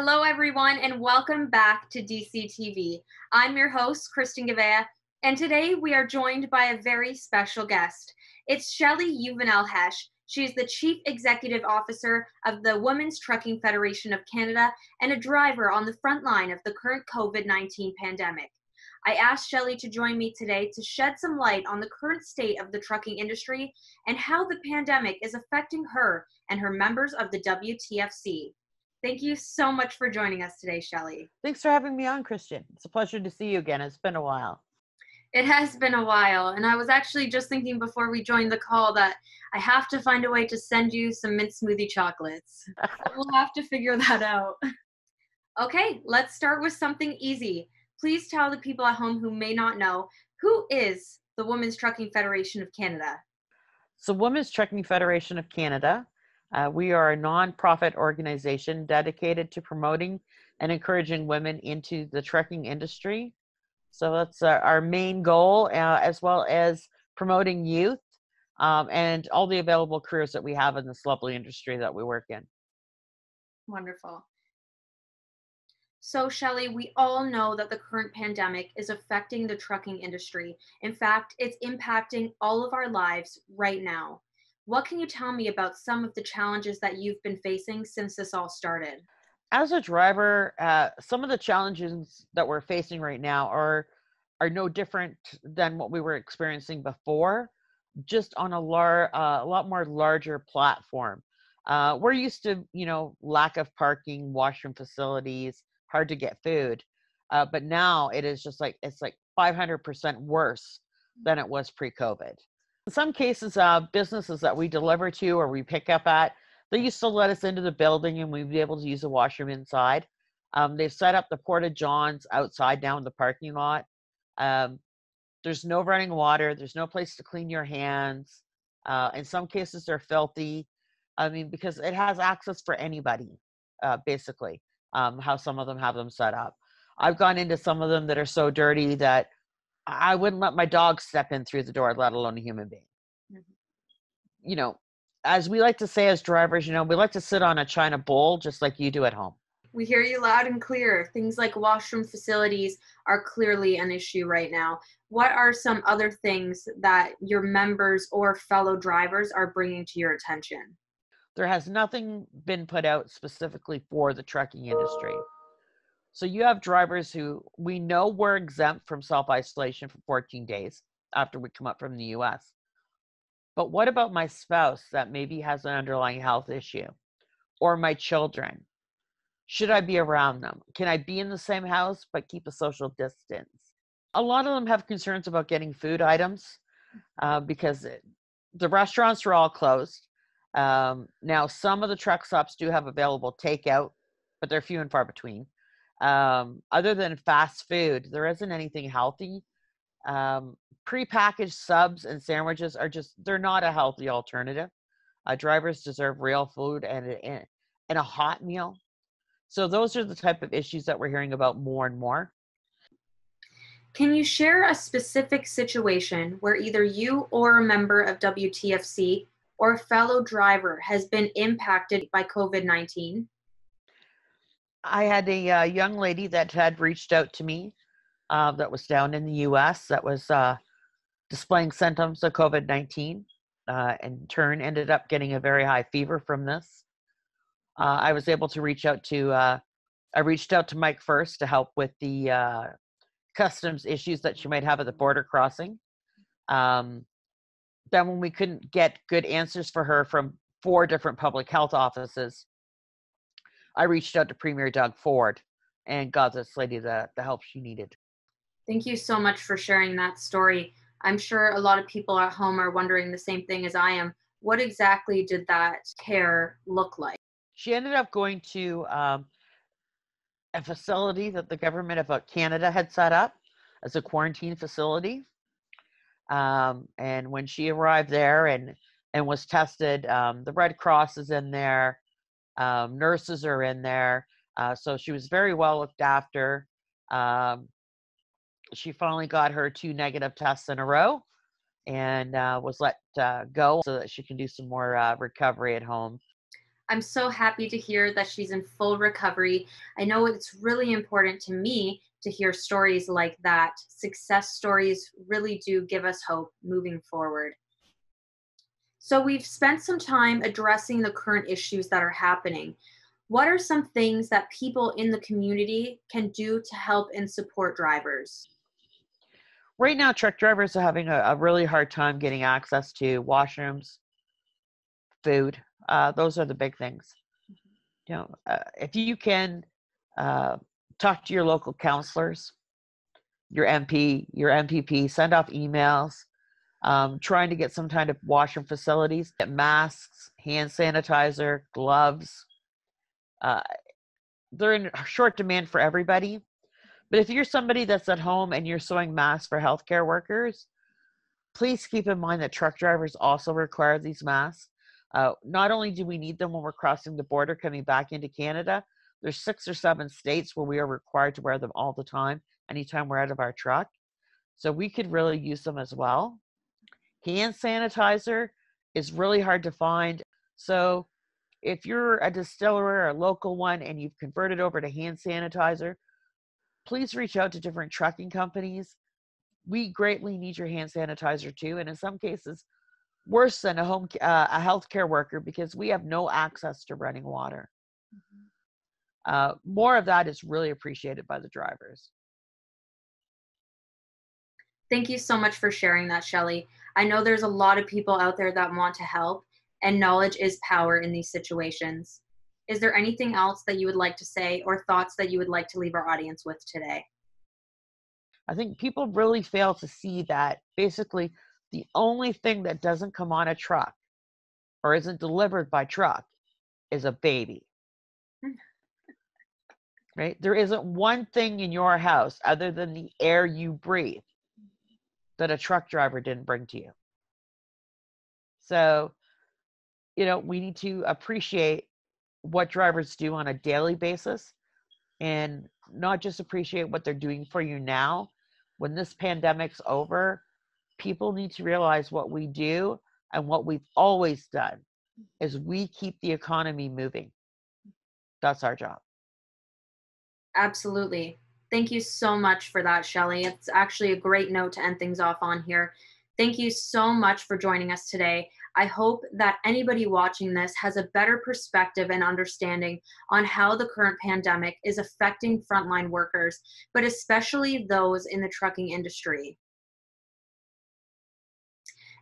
Hello, everyone, and welcome back to DCTV. I'm your host, Kristen, and today we are joined by a very special guest. It's Shelley Unvanile-Hesch. She is the Chief Executive Officer of the Women's Trucking Federation of Canada and a driver on the front line of the current COVID-19 pandemic. I asked Shelley to join me today to shed some light on the current state of the trucking industry and how the pandemic is affecting her and her members of the WTFC. Thank you so much for joining us today, Shelley. Thanks for having me on, Kristen. It's a pleasure to see you again. It's been a while. It has been a while, and I was actually just thinking before we joined the call that I have to find a way to send you some mint smoothie chocolates. We'll have to figure that out. Okay, let's start with something easy. Please tell the people at home who may not know, who is the Women's Trucking Federation of Canada? So Women's Trucking Federation of Canada, we are a non-profit organization dedicated to promoting and encouraging women into the trucking industry. So that's our main goal, as well as promoting youth and all the available careers that we have in this lovely industry that we work in. Wonderful. So, Shelley, we all know that the current pandemic is affecting the trucking industry. In fact, it's impacting all of our lives right now. What can you tell me about some of the challenges that you've been facing since this all started? As a driver, some of the challenges that we're facing right now are no different than what we were experiencing before, just on a lot more larger platform. We're used to, lack of parking, washroom facilities, hard to get food, but now it is just it's like 500% worse than it was pre-COVID. In some cases, businesses that we deliver to or we pick up at, they used to let us into the building and we'd be able to use the washroom inside. They've set up the porta-johns outside now in the parking lot. There's no running water. There's no place to clean your hands. In some cases, they're filthy. I mean, because it has access for anybody, basically, how some of them have them set up. I've gone into some of them that are so dirty that I wouldn't let my dog step in through the door, let alone a human being. Mm-hmm. As we like to say as drivers, we like to sit on a china bowl just like you do at home. We hear you loud and clear. Things like washroom facilities are clearly an issue right now. What are some other things that your members or fellow drivers are bringing to your attention? There has nothing been put out specifically for the trucking industry. So you have drivers who we know were exempt from self-isolation for 14 days after we come up from the US. But what about my spouse that maybe has an underlying health issue? Or my children? Should I be around them? Can I be in the same house but keep a social distance? A lot of them have concerns about getting food items because the restaurants are all closed. Now, some of the truck stops do have available takeout, but they're few and far between. Other than fast food, there isn't anything healthy. Prepackaged subs and sandwiches they're not a healthy alternative. Drivers deserve real food and a hot meal. So those are the type of issues that we're hearing about more and more. Can you share a specific situation where either you or a member of WTFC or a fellow driver has been impacted by COVID-19? I had a young lady that had reached out to me that was down in the US that was displaying symptoms of COVID-19 and in turn ended up getting a very high fever from this. I was able to reach out to Mike first to help with the customs issues that she might have at the border crossing. Then when we couldn't get good answers for her from 4 different public health offices, I reached out to Premier Doug Ford and got this lady the help she needed. Thank you so much for sharing that story. I'm sure a lot of people at home are wondering the same thing as I am. What exactly did that care look like? She ended up going to a facility that the government of Canada had set up as a quarantine facility. And when she arrived there and was tested, the Red Cross is in there, nurses are in there. So she was very well looked after. She finally got her 2 negative tests in a row and was let go so that she can do some more recovery at home. I'm so happy to hear that she's in full recovery. I know it's really important to me to hear stories like that. Success stories really do give us hope moving forward. So, we've spent some time addressing the current issues that are happening. What are some things that people in the community can do to help and support drivers? Right now, truck drivers are having a really hard time getting access to washrooms, food. Those are the big things. If you can uh, talk to your local counselors, your MP, your MPP, send off emails, trying to get some kind of washroom facilities, get masks, hand sanitizer, gloves. Uh, they're in short demand for everybody. But if you're somebody that's at home and you're sewing masks for healthcare workers, please keep in mind that truck drivers also require these masks. Not only do we need them when we're crossing the border coming back into Canada, there's 6 or 7 states where we are required to wear them all the time, anytime we're out of our truck. So we could really use them as well. Hand sanitizer is really hard to find. So if you're a distiller or a local one and you've converted over to hand sanitizer, please reach out to different trucking companies. We greatly need your hand sanitizer too, and in some cases, worse than a healthcare worker, because we have no access to running water. More of that is really appreciated by the drivers. Thank you so much for sharing that, Shelley. I know there's a lot of people out there that want to help, and knowledge is power in these situations. Is there anything else that you would like to say or thoughts that you would like to leave our audience with today? I think people really fail to see that basically the only thing that doesn't come on a truck or isn't delivered by truck is a baby. Right? There isn't one thing in your house other than the air you breathe that a truck driver didn't bring to you. So, we need to appreciate what drivers do on a daily basis and not just appreciate what they're doing for you now. When this pandemic's over, people need to realize what we do and what we've always done is we keep the economy moving. That's our job. Absolutely. Thank you so much for that, Shelley. It's actually a great note to end things off on here. Thank you so much for joining us today. I hope that anybody watching this has a better perspective and understanding on how the current pandemic is affecting frontline workers, but especially those in the trucking industry.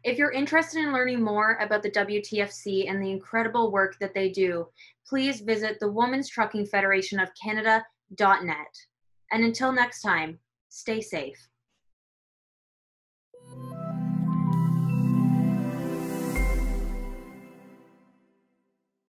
If you're interested in learning more about the WTFC and the incredible work that they do, please visit the Women's Trucking Federation of Canada.net. And until next time, stay safe.